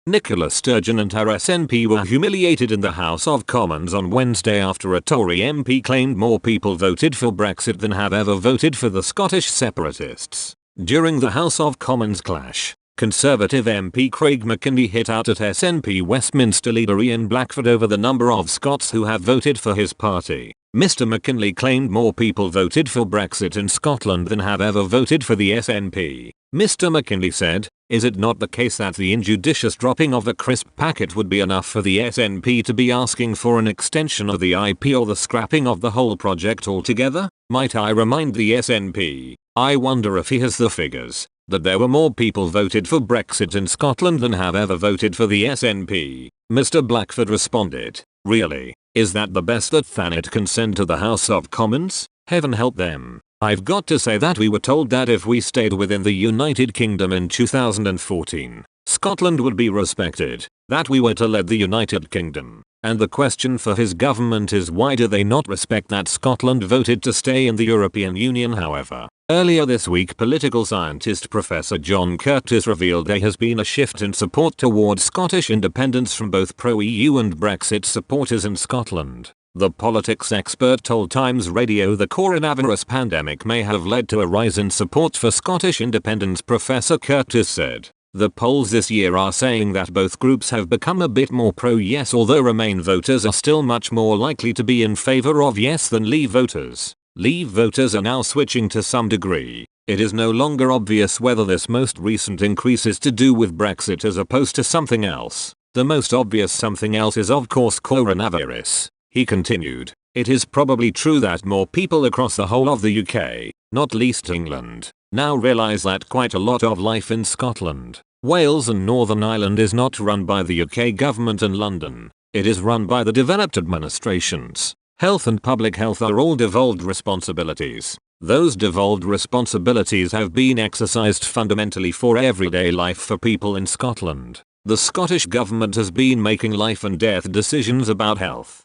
Nicola Sturgeon and her SNP were humiliated in the House of Commons on Wednesday after a Tory MP claimed more people voted for Brexit than have ever voted for the Scottish separatists. During the House of Commons clash, Conservative MP Craig McKinley hit out at SNP Westminster leader Ian Blackford over the number of Scots who have voted for his party. Mr McKinley claimed more people voted for Brexit in Scotland than have ever voted for the SNP. Mr McKinley said, "Is it not the case that the injudicious dropping of the crisp packet would be enough for the SNP to be asking for an extension of the IP or the scrapping of the whole project altogether? Might I remind the SNP, I wonder if he has the figures, that there were more people voted for Brexit in Scotland than have ever voted for the SNP." Mr Blackford responded, "Really? Is that the best that Thanet can send to the House of Commons? Heaven help them. I've got to say that we were told that if we stayed within the United Kingdom in 2014, Scotland would be respected, that we were to lead the United Kingdom. And the question for his government is, why do they not respect that Scotland voted to stay in the European Union?" However, earlier this week political scientist Professor John Curtis revealed there has been a shift in support towards Scottish independence from both pro-EU and Brexit supporters in Scotland. The politics expert told Times Radio the coronavirus pandemic may have led to a rise in support for Scottish independence. Professor Curtis said, "The polls this year are saying that both groups have become a bit more pro-yes, although Remain voters are still much more likely to be in favour of yes than Leave voters. Leave voters are now switching to some degree. It is no longer obvious whether this most recent increase is to do with Brexit as opposed to something else. The most obvious something else is of course coronavirus." He continued, "It is probably true that more people across the whole of the UK, not least England, now realise that quite a lot of life in Scotland, Wales and Northern Ireland is not run by the UK government and London. It is run by the developed administrations. Health and public health are all devolved responsibilities. Those devolved responsibilities have been exercised fundamentally for everyday life for people in Scotland. The Scottish government has been making life and death decisions about health,